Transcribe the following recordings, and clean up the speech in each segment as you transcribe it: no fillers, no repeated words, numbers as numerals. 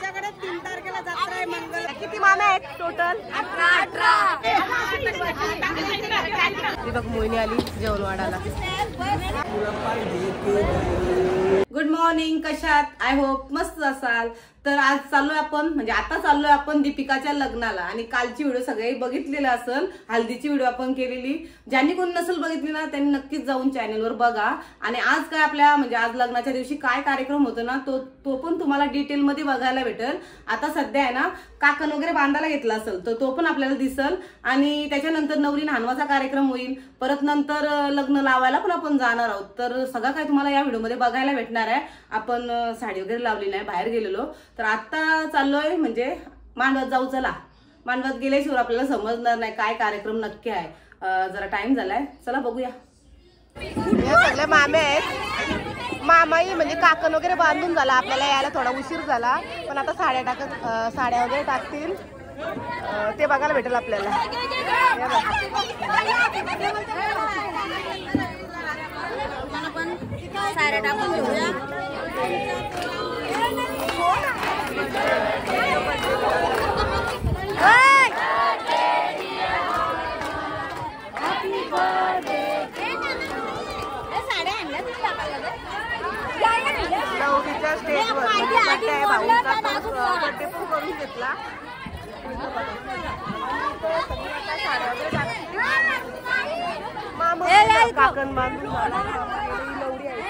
आमच्याकडे 3 तारखेला जत्रा आहे मंगल। किती मामे आहेत टोटल? 18। ती बघ मोहिनी आली जेवण वाढायला। गुड मॉर्निंग, कशात? आय होप मस्त असाल। तर आज चाललोय आपण, म्हणजे आता चाललोय आपण दीपिकाच्या लग्नाला। आणि कालची व्हिडिओ सगळे बघितलेला असेल, हल्दीची व्हिडिओ आपण केलेली। ज्यांनी कोणी नसेल बघितली ना त्यांनी नक्कीच जाऊन चॅनलवर बघा। आणि आज काय आपल्या म्हणजे आज लग्नाच्या दिवशी काय कार्यक्रम होतो ना तो पण तुम्हाला डिटेल मध्ये बघायला भेटेल। आता सध्या आहे ना काकण वगैरे बांधायला घेतला असेल तर तो पण आपल्याला दिसल। आणि त्याच्यानंतर नवरी नाहनवाचा कार्यक्रम होईल, परत नंतर लग्न लावायला पण आपण जाणार आहोत। तर सगळं काय तुम्हाला या व्हिडिओमध्ये बघायला भेटणार आहे। आपण साडी वगैरे लावली नाही, बाहेर गेलेलो। तर आता चाललोय म्हणजे मांडवात जाऊ। चला, मांडवात गेल्याशिवाय आपल्याला समजणार नाही काय कार्यक्रम नक्की आहे। जरा टाइम झालाय, चला बघूया। सगळे मामे आहेत, मामाई म्हणजे काकण वगैरे बांधून झाला, आपल्याला यायला थोडा उशीर झाला। पण आता साड्या वगैरे टाकतील ते बघायला भेटेल आपल्याला। साड्या टाकून घेऊया। नवरीच्या स्टेजवर बर्थडे आहे भाऊचा, बर्थडे पण करून घेतला। मामा काकण बांधून झाला, नवरी आहे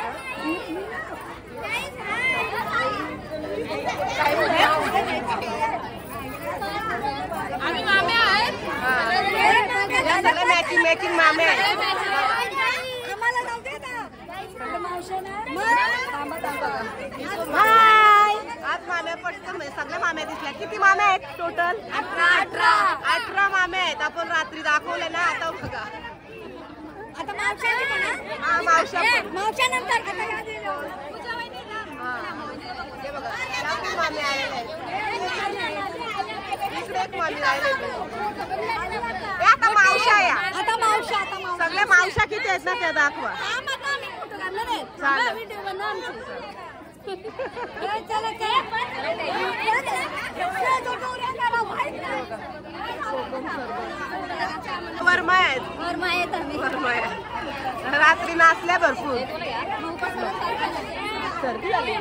आम्ही मामे आहेत, मॅचिंग मामे आहेत। आज माम्या पटकन सगळे माम्या दिसल्या। किती माम्या आहेत टोटल? 18 माम्या आहेत। आपण रात्री दाखवले ना, आता बघा आता मावशा नंतर मामी आलेले आहेत। इकडे एक मामी आलेले, आता मावशा या। सगळे मावशा किती आहेत ना त्या दाखवा। वर्मा आहेत, रात्री नाचल्या भरपूर। सर्दी झाली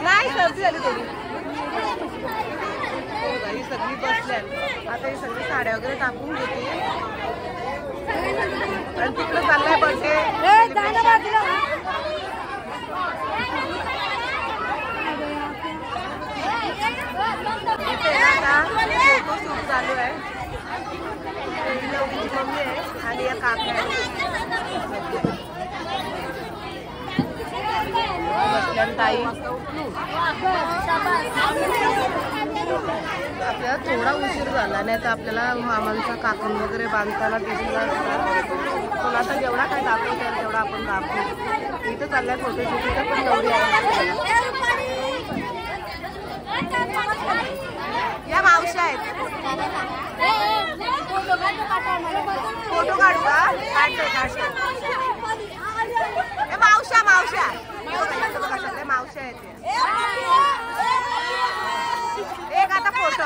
नाही, सर्दी झाली थोडी। ही सगळी बसल्या, आता ही सगळी साड्या वगैरे टाकून घेते आणि तिकडे चाललाय बर्थडे। फोटो शूट चालू आहे। नवरीची मम्मी आहे आणि या काका ताई। आपल्याला थोडा उशीर झाला, नाही तर आपल्याला मामांचा काकण वगैरे बांधताना दिसला असता। पण आता जेवढा काय दाखवता तेवढा आपण दाखवू। इथं चाललाय फोटोशूट, इथं पण नवरी आहे। या मावशा आहेत, फोटो काढू का? काढते मावशा मावशा आहेत। एक आता फोटो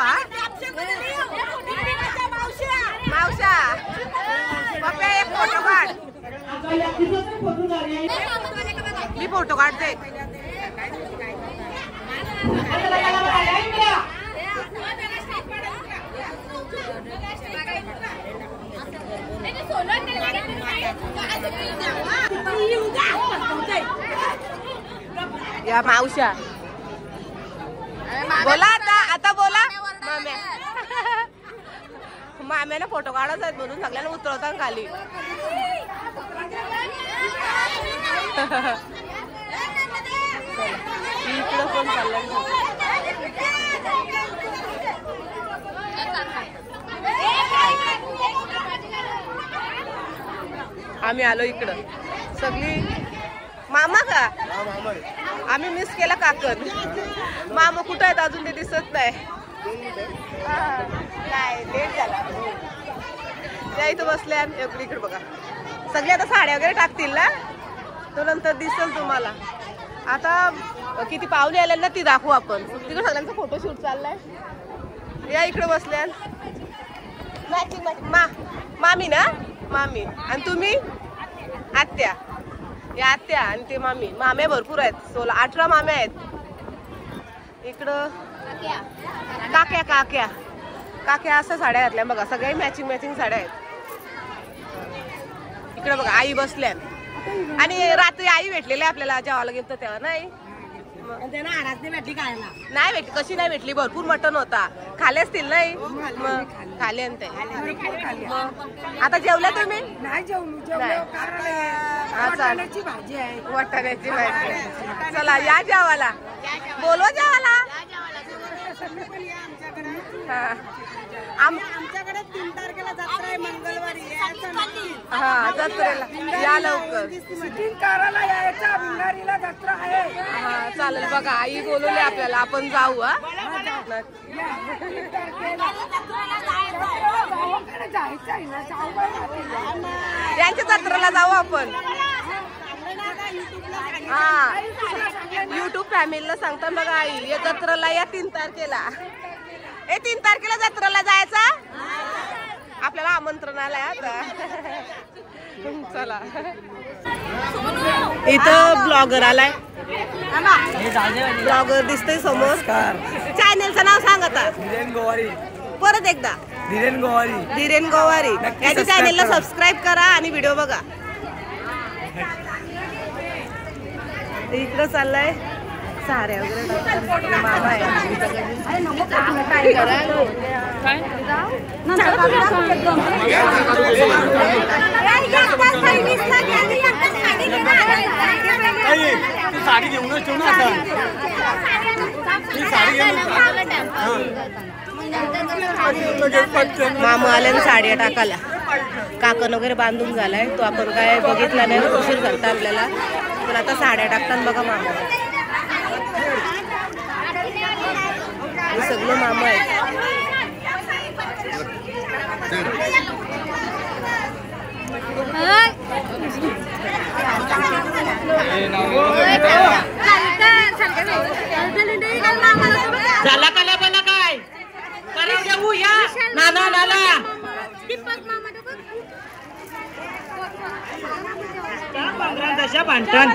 मावशा पप्पा एक फोटो काढ। मी फोटो काढते। या मावशा बोला, आता बोला। माम्याने फोटो काढत आहेत म्हणून सगळ्यांना उतरवतात खाली। इकडं पण चाललंय। आम्ही आलो इकडं सगळी। मामा का? आम्ही मिस केला काकण। मामा कुठं आहेत अजून ते दिसत नाही। लेट झाला, त्या इथं बसल्या। इकडे बघा, सगळे आता साड्या वगैरे टाकतील ना, तो नंतर दिसेल तुम्हाला। आता किती पाहुणे आले ना ती दाखवू आपण. तिकडे सगळ्यांचा फोटोशूट चाललाय. या इकडे बसल्या मामी ना मामी आणि तुम्ही आत्या. या आत्या आणि ते मामी. माम्या भरपूर आहेत. 18 माम्या आहेत इकडं. काक्या अशा साड्या घातल्या बघा. सगळ्या मॅचिंग साड्या आहेत. इकडे बघा आई बसल्या आणि रात्री आई भेटलेली आपल्याला जेवायला गेलो तेव्हा. नाही नाही भेटली. कशी नाही भेटली? भरपूर मटण होता. खाले असतील नाही? मग खाले ते. आता जेवल्या तुम्ही? नाही जेवलो. वाटाण्याची भाजी आहे. वाटाण्याची भाजी. चला या जेवायला. बोलवा जेवायला. आमच्याकडे 3 तारखेला जत्रा आहे मंगळवारी. हा जत्रेला या लवकर. शूटिंग करायला यायचा. भिंगारीला जत्रा आहे. हा चालेल. बघा आई बोलवले आपल्याला. आपण जाऊ. हा त्यांच्या जत्रेला जाऊ आपण. हा युट्यूब फॅमिलीला सांगता बघा आई. या जत्रेला या 3 तारखेला. 3 तारखेला जत्रेला जायचा. आपल्याला आमंत्रण आलंय आता. चला इथं ब्लॉगर आलाय. ब्लॉगर दिसतोय समोर. चॅनेलचं नाव सांग आता. परत एकदा. धीरेन गोवारी. याच्या चॅनेलला सबस्क्राईब करा आणि व्हिडिओ बघा. इकडं चाललंय साड्या वगैरे. मामा आहे. साडी घेऊनच ठेवू ना. मामा आल्या साड्या टाकायला. काकण वगैरे बांधून झालाय. तो आपण काय बघितला नाही. उशीर झालता आपल्याला. पण आता साड्या टाकतात बघा मामा. सगळं मामा आहेत. झाला का बला काय करा जाऊ या नाना नाना दशा भांडण.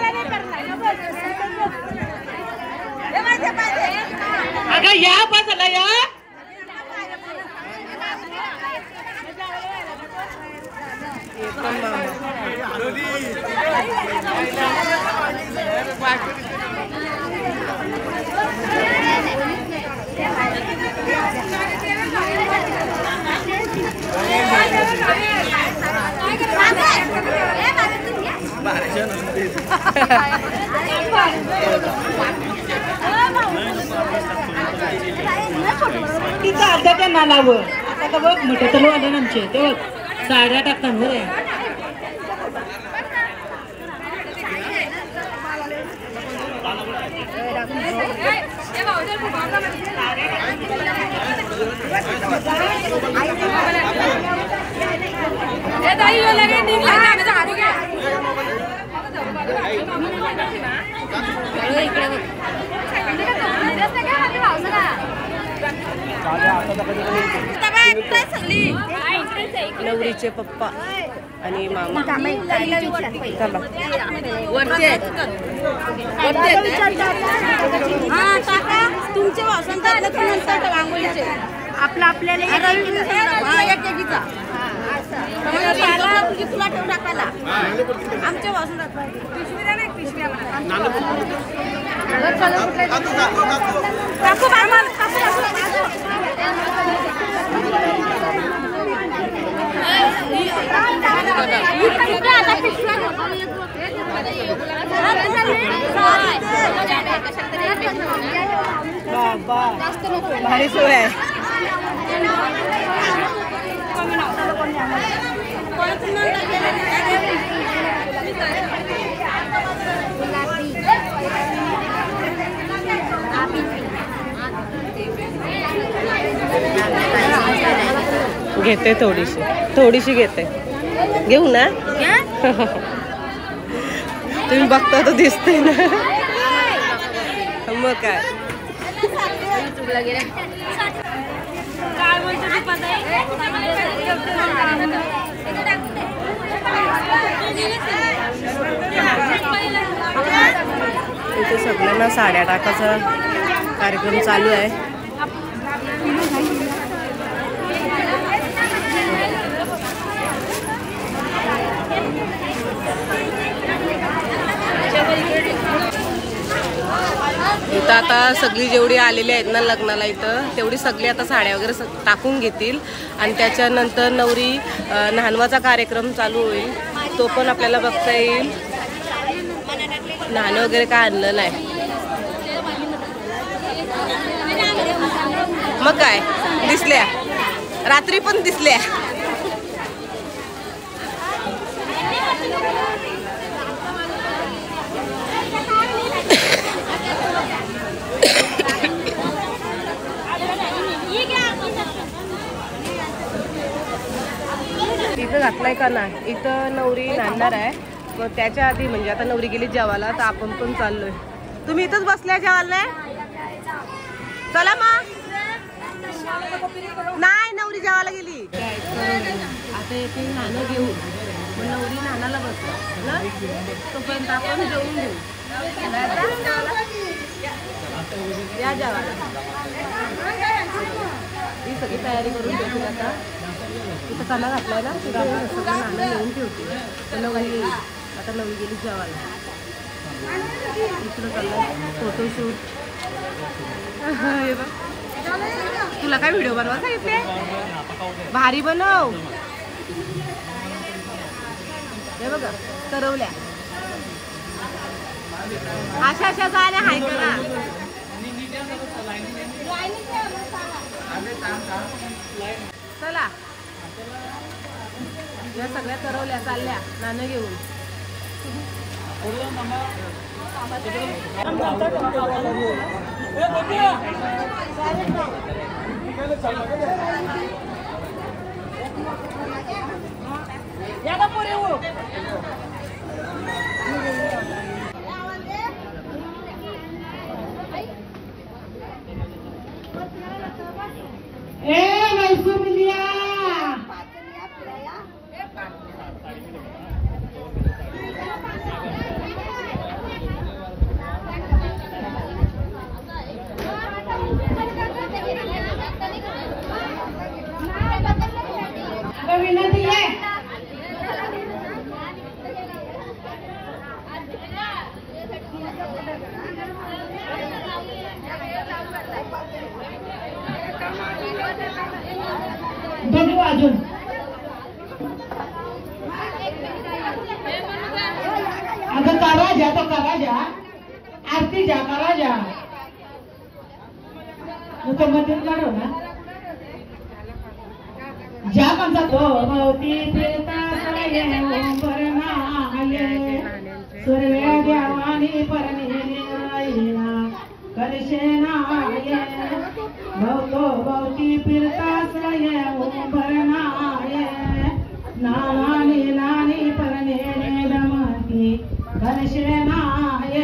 अगं या बसला या. तिथं अर्धा त्या नालावर आता बघ मोठे तलू आले ना आमचे. ते बघ साड्या टाकतात बरे. नवरीचे पप्पा आणि मामा तुमचे वासन रांगोळीचे आपला आपल्याला तुला ठेवून टाकायला. आमच्या वासन भारी सोय आहे. घेते थोडीशी घेते. घेऊ ना. तुम्ही बघता तर दिसते ना. मग काय इथे सगळ्यांना साड्या टाकायचा कार्यक्रम चालू आहे. इथं आता सगळी जेवढी आलेली आहेत ना लग्नाला इथं तेवढी सगळी आता साड्या वगैरे टाकून घेतील आणि त्याच्यानंतर नवरी न्हाणवाचा कार्यक्रम चालू होईल. तो पण आपल्याला बघता येईल. न्हाणं वगैरे काय आणलं नाही. मग काय दिसल्या रात्री पण दिसल्या. इथं घातलाय का नाही. इथं नवरी नांदणार आहे. मग त्याच्या आधी म्हणजे आता नवरी गेली जेवायला तर आपण पण चाललोय. तुम्ही इथंच बसल्या जेवायला. चला मग. नाही नवरी जेवायला गेली. आता येथे नाणं घेऊ. मग नवरी नानाला बसतो ना तोपर्यंत आपण जेवून घेऊ. या जेवायला. ही सगळी तयारी करून ठेवतील. आता इथं काना घातलाय ना सगळं नाणं येऊन ठेवते. तर नवरी गेली. आता नवरी गेली जेवायला. इकडं चाललंय फोटोशूट. हे बघ तुला काय व्हिडिओ बनवा सांगितले. भारी बनव. हे बघा ठरवल्या अशा अशा गाण्या हाय करा. चला या सगळ्या ठरवल्या चालल्या नाणं घेऊन. बघू अजून अगं करा जा तो करा जा आरती जा करा जा तो मधून काढो ना ज्या माणसा तो भोवती फिरता सूर्य देवानी परनेना कलशेनाय भवतो भवती फिरतास भरनाय नानी नानी परनेने दमती कलशेनाय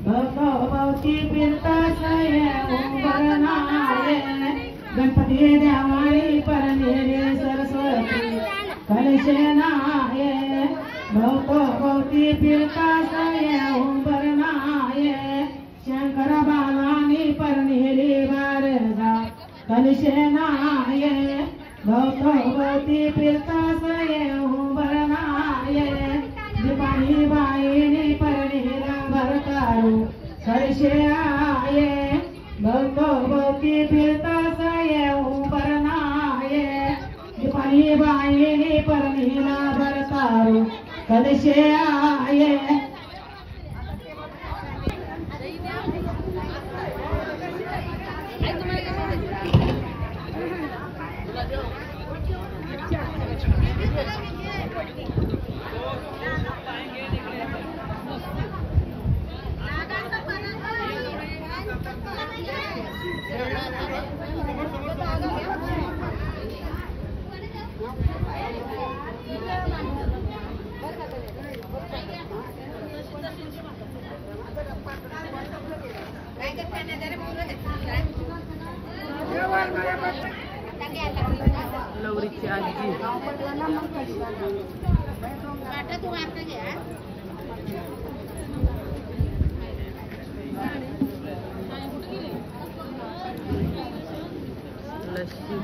भवतो भवती फिरतास भरनाय गणपती देवानी परनेने सरस्वती कलशेनाय भवतो भवती फिरतास भरनाय शंकर बालानी परनेली बारदा कलशेनाय भवतो भवती फिरतास भरनाय दीपानी बाईनी परनेला भरतारू कलशेनाय भवतो भवती फिरतास भरनाय दीपानी बाईनी परनेला भरतारू कलशेनाय लवरीची आजी लस्सी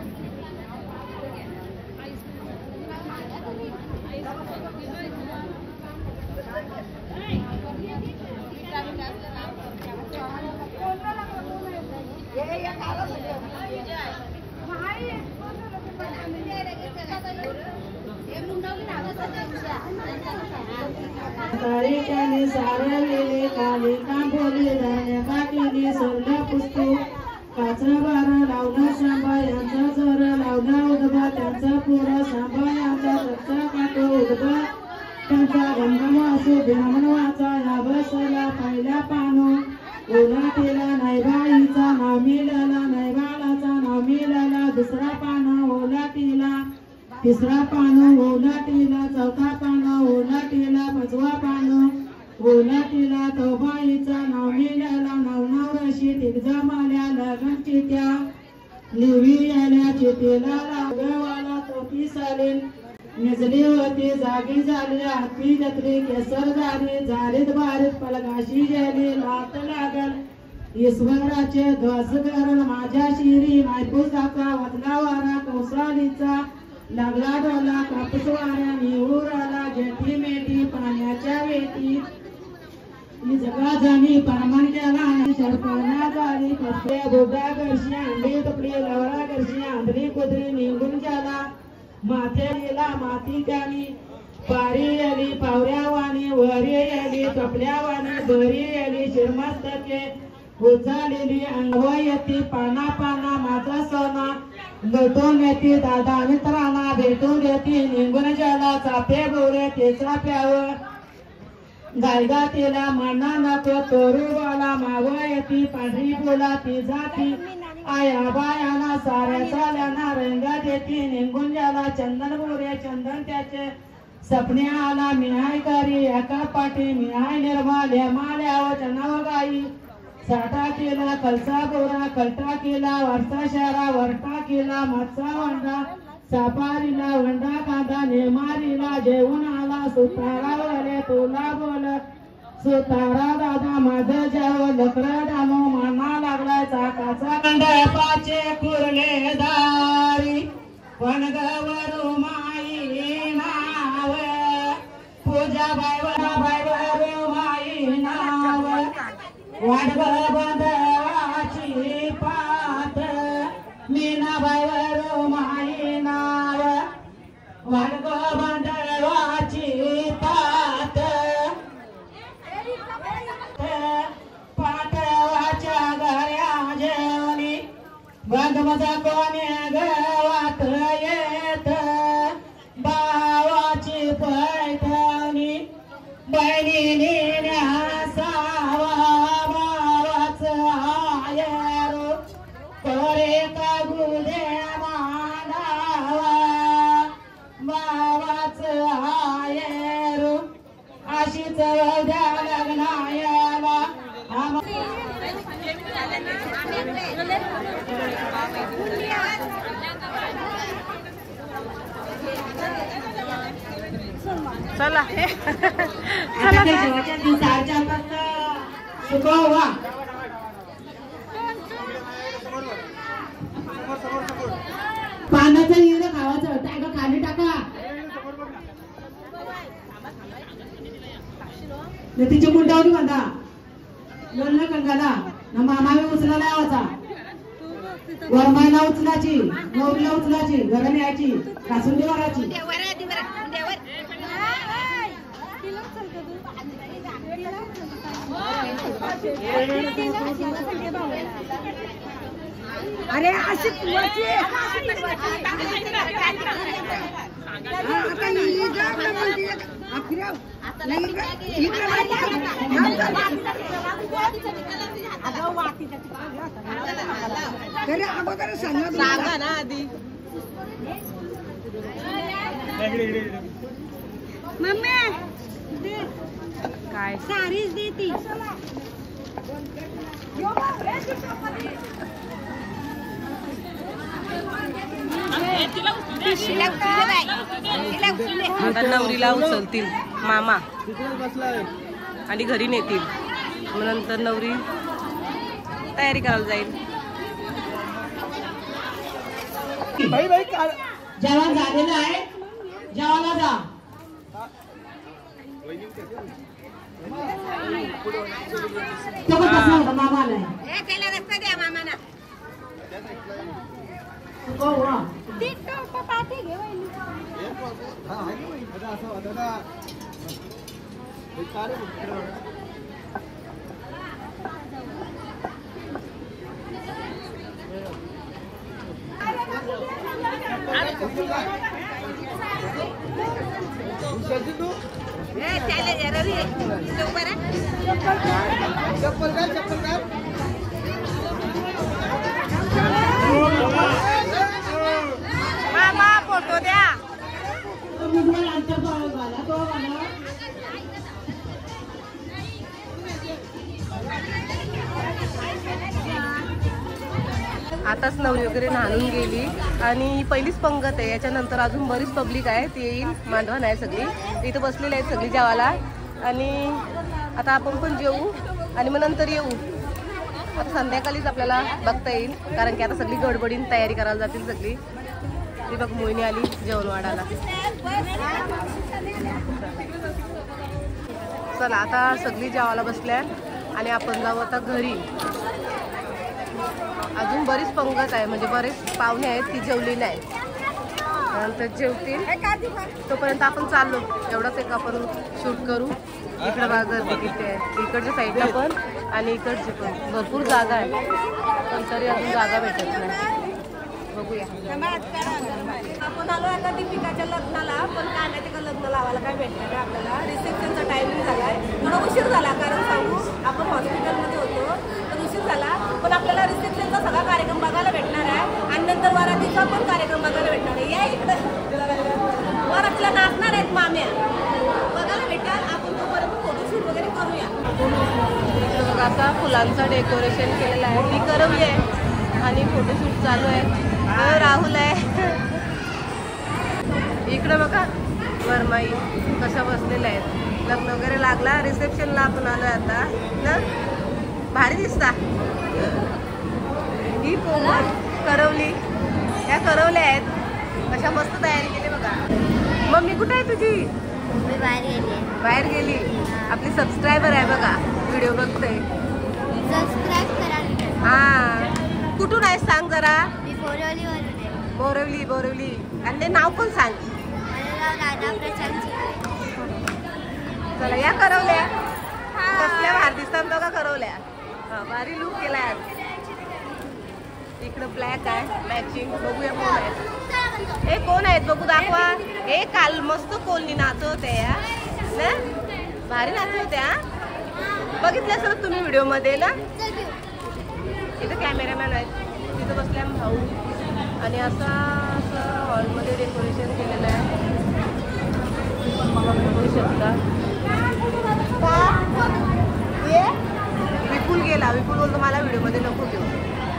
काळीकाने सारलेले काले कांबोले धान्य काठीने सोडलं पुस्तक काचा बारा लावला शांबा यांचा जर लावला उदबा त्यांचा पुरा शांबा यांचा रक्ता काटो उदबा त्यांचा गंगम असो ब्राह्मण वाचा या बसला पहिल्या पानो ओला केला नाही बाईचा नाव मिळाला नाही बाळाचा नाव मिळाला दुसरा पानो ओला केला तिसरा पानो ओला केला चौथा पानो ओला केला पाचवा पानो ओला केला तो बाईचा नाव मिळाला नाव रशी तिगजा माल्या लगन चित्या लिवी आल्या चितेला लागवाला तोकी सालील निजली होती जागी झाली हाती जत्री केसर झाली झालीत बारीत पलगाशी गेली लात लागल ईश्वराचे ध्वस करल माझ्या शिरी मायपूसाचा वतला वारा कौसालीचा लागला डोला कापूस वाऱ्याने उराला जेठी मेठी पाण्याच्या वेटी जगा जमी परमान केला शरपणा झाली कसले गोगा गर्शी अंडी तुकडी लवरा गर्शी आंधळी कुदरी निघून गेला माथे गेला माती त्यानी पारी आली पावऱ्या वाणी वरी आली कपड्या वाणी बरी आली शिरमस्तके उचालेली अंगवा येती पाना पाना माझा सोना लटून येते दादा मित्रांना भेटून येते निघून गेला चापे बोरे तेचा प्यावर गायगा तिला म्हणा नको तोरूवाला मावा येती पांढरी बोला ती जाती आया बायाना साऱ्या चाल्याना रंगात येते निघून गेला चंदन बोरे चंदन त्याचे सपने आला मिहाय करी एका पाठी मिहाय निर्माल्या माल्या वचनाव गाई साठा केला कलसा गोरा कलटा केला वरचा शारा वरटा केला मच्छा वंडा सापारीला वंडा कांदा नेमारीला जेवून आला सुतारा वले तोला बोल सुतारा दादा माझं जेव लकरा डानो माना लागला चाकाचा कंडपाचे कुरले दारी पण गवरू माई नाव पूजा बायवरू माई नाव वाडग बंदवाची पात मीना बायवरू माई नाव वाडग बंदवाची पात पाटवाच्या घऱ्या जेवणी बंदमजा कोणी गावात येत बावाची पैठणी बहिणीने न्यासावा बावाच आयरो करे का गुदे मानावा बावाच आयरो अशीच द्या लग्नायाला चला जेवाच्या दिवसाच्या सुखवा पानाचं हिरं खावाचं टाका खाली टाका तिच्या मुंडावरी बांधा बोलणं कंगाला ना मामाला उचलायला यावाचा वरमायला उचलाची नवरीला उचलाची घराने यायची कासुंदी मारायची अरे अशी अगोदर सांगा ना आधी मम्मी काय सारीच देती आता नवरीला उचलतील मामा आणि घरी नेतील. मग नंतर नवरी तयारी करायला जाईल. जेवण झालेलं आहे, जेवायला जा. तो कसा होता मामाला रस्ता द्या मामाना. मामा फोटो द्या. आताच नवरी वगैरे न्हाणून गेली आणि पहिलीच पंगत आहे. याच्यानंतर अजून बरीच पब्लिक आहे, ती येईल. मांडवण आहे सगळी, इथं बसलेली आहेत सगळी जेवायला. आणि आता आपण पण जेवू आणि मग नंतर येऊ. आता संध्याकाळीच आपल्याला बघता येईल, कारण की आता सगळी गडबडीने तयारी करायला जातील सगळी. ती बघ मोहिनी आली जेवण वाढायला. चला आता सगळी जेवायला बसल्या आणि आपण जाऊ आता घरी. अजून बरीच पंगत आहे, म्हणजे बरेच पाहुणे आहेत ती जेवली नाही. नंतर जेवतील, तोपर्यंत आपण चाललो. एवढंच एक आपण शूट करू. इकडं बघा गर्दी किती आहे, इकडच्या साईडला पण आणि इकडची पण भरपूर जागा आहे, पण तरी अजून जागा भेटत नाही. बघूया. आपण आलो आता दीपिकाच्या लग्नाला, पण काय माहिती का लग्न लावायला काय भेटणार आहे आपल्याला. रिसेप्शनचा टायमिंग झाला आहे, थोडा उशीर झाला, कारण सांगू आपण हॉस्पिटलमध्ये होतो तर उशीर झाला. पण आपल्याला रिसेप्शनचा सगळा कार्यक्रम बघायला भेटणार आहे आणि नंतर वरातीचा पण कार्यक्रम बघायला भेटणार आहे. या इकडे वरातीला नाचणार आहेत माम्या, बघायला भेटाल. आपण तोपर्यंत फोटोशूट वगैरे करूया. बघा आता फुलांचं डेकोरेशन केलेलं आहे, ती करवली आहे आणि फोटोशूट चालू आहे. राहुल आहे इकडे बघा. वरमाई कशा बसलेल्या आहेत. लग्न वगैरे लागला, रिसेप्शनला आपण आलोय आता ना. भारी दिसता. ही कोमल करवली, या करवल्या आहेत, कशा मस्त तयारी केली बघा. मम्मी कुठे आहे तुझी? बाहेर गेली. आपली सबस्क्रायबर आहे बघा, व्हिडिओ बघते. सबस्क्राइब करा. हा, कुठून आहे सांग जरा. बोरवली. बोरवली. आणि ते नाव पण सांग. चला या करवल्या, कसल्या भारी दिसतात बघा करवल्या. हा, भारी लुक केलाय. इकडं ब्लॅक आहे मॅचिंग. बघूया कोण आहेत. हे कोण आहेत बघू, दाखवा. हे काल मस्त कोलनी नाचत होते या ना, भारी नाचत होत्या. बघितलं असेल तुम्ही व्हिडिओ मध्ये ना. इथं कॅमेरामॅन आहेत, तिथं बसल्या भाऊ. आणि असं हॉलमध्ये डेकोरेशन केलेलं आहे, बघू शकता. विपुल गेला, विपुल बोलतो मला व्हिडिओमध्ये नको घेऊ.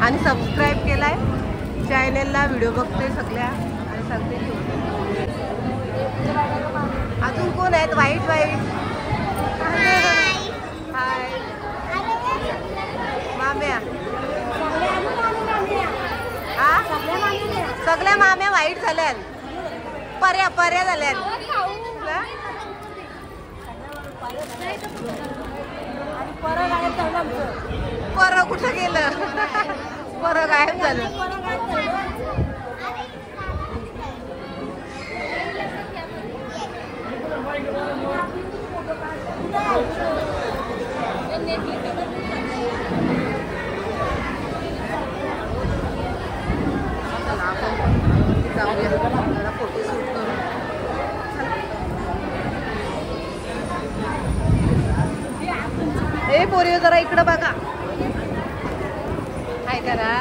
आणि सबस्क्राईब केलाय चॅनेलला, व्हिडिओ बघते सगळ्या आणि सांगते. अजून कोण आहेत? वाईट हाय माम्या. सगळ्या माम्या वाईट झाल्यात, पर्या झाल्यात. परं कुठं गेलं? परं गायब झालं. जाऊया जरा फोटो शूट करू. ए पोरियो जरा इकडं बघा. काय करा,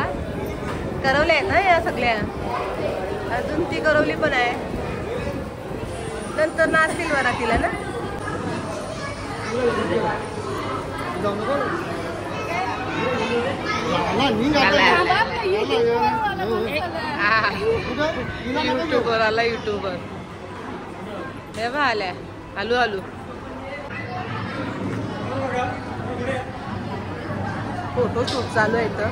करवल्या आहेत ना या सगळ्या. अजून ती करवली पण आहे, नंतर नाचतील वरातीला ना. युट्यूबर आला युट्यूबर हे बा आल्या आलू आलू फोटो शूट चालू आहे इथं.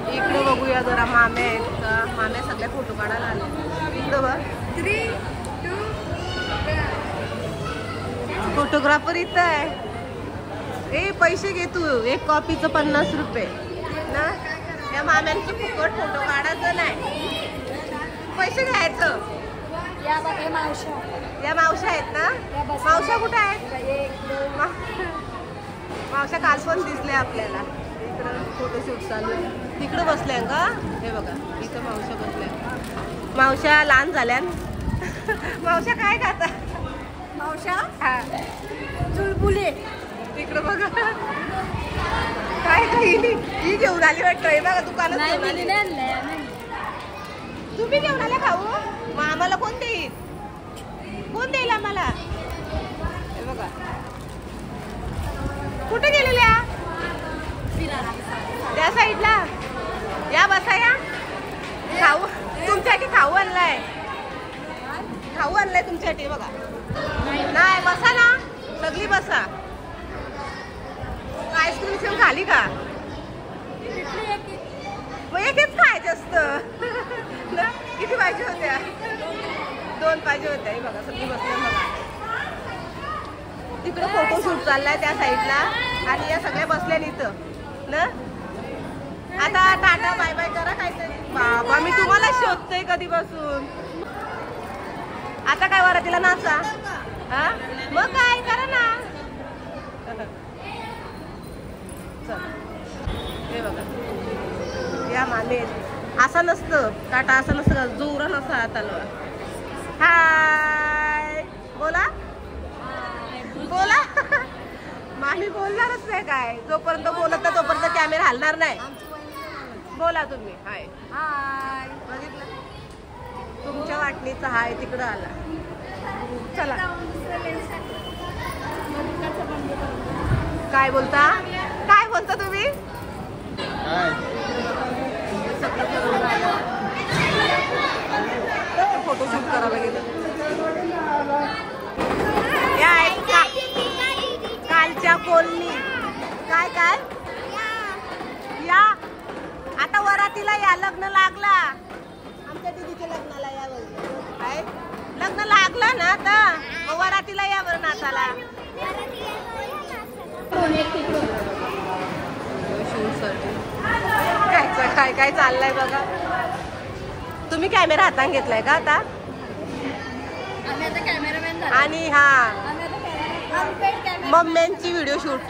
इकडे बघूया जरा मामे आहेत का. मामे सगळे फोटो काढायला आले. इकडं बघ फोटोग्राफर इथं आहे. ए पैसे घे तू. एक कॉपीचं 50 रुपये ना. या माम्यांचं फुकट फोटो काढायचं नाही, पैसे घ्यायचं. या मावशा आहेत ना. मावशा कुठे आहेत. मावशा काल पण दिसले आपल्याला. इकडं फोटोशूट चालू आहे. तिकडं बसल्या का. हे बघा इथं मावशा बसल्या. मावशा लहान झाल्या. मावशा काय खाता. मावशा हा चुलबुले. तिकडं बघा काय काही ही घेऊन आली वाटतं. हे बघा दुकानात तुम्ही घेऊन आल्या खाऊ. मग आम्हाला कोण देईल. कोण देईल आम्हाला. हे बघा कुठे गेलेल्या. त्या साईडला या बसा. या खाऊ तुमच्यासाठी खाऊ आणलाय. खाऊ आणलाय तुमच्यासाठी. बघा नाही बसा ना सगळी बसा. आईस्क्रीम खाली का. मग एकच खायचं असतं. किती पाहिजे होत्या. 2 पाहिजे होत्या. हे बघा सगळी बसल्या. बघा तिकडे फोटोशूट चाललाय त्या साईडला आणि या सगळ्या बसल्या इथं ना. आता टाटा बाय बाय करा काहीतरी. बाबा मी तुम्हाला शोधतोय कधीपासून. आता काय वरातीला नाचा. हा मग काय करा ना. हे बघा या माने असं नसतं. टाटा असं नसतं. जोरा नसतं हाताला. हाय बोला बोला. मामी बोलणारच नाही काय. जोपर्यंत बोलत नाही तोपर्यंत कॅमेरा हलणार नाही. बोला तुम्ही. हाय हाय. बघितलं तुमच्या वाटणीचा हाय तिकडं आला. चला काय बोलता. काय बोलता तुम्ही. फोटोशूट करायला गेलं. या कालच्या कोलनी काय काय या. आता वरातीला या. लग्न लागला आमच्या दीदीच्या लग्नाला. या काय लग्न लागलं ना आता वरातीला या बरं नाचाला. काय काय चाललंय बघा. तुम्ही कॅमेरा हातात घेतलाय का आता. आणि हा मम्म्यांची व्हिडिओ शूट.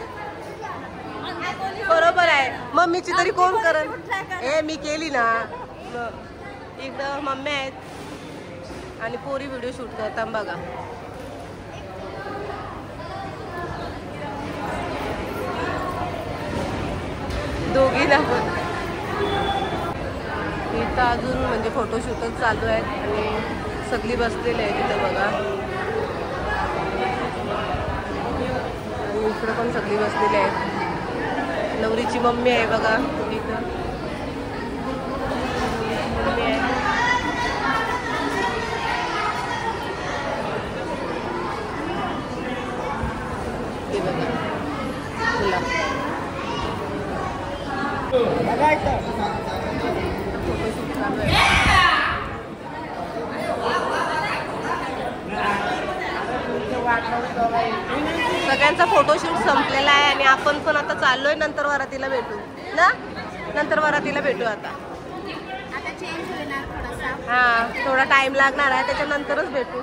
बरोबर आहे. मम्मीची तरी कोण करल. हे मी केली ना. इकडं मम्मी आहेत आणि पोरी व्हिडिओ शूट करतात बघा. दोघीला पण इथं अजून म्हणजे फोटोशूटच चालू आहेत आणि सगळी बसलेली आहे तिथं बघा. आणि इकडं पण सगळी बसलेली आहेत. नवरीची मम्मी आहे बघा इथं. मम्मी आहे. हे बघा तुला फोटोशूट चालू आहे. सगळ्यांचा फोटोशूट संपलेला आहे आणि आपण पण आता चाललोय. नंतर वरातीला भेटू ना. नंतर वरातीला भेटू आता. चेंज होणार थोडासा. हा थोडा टाइम लागणार आहे त्याच्यानंतरच भेटू.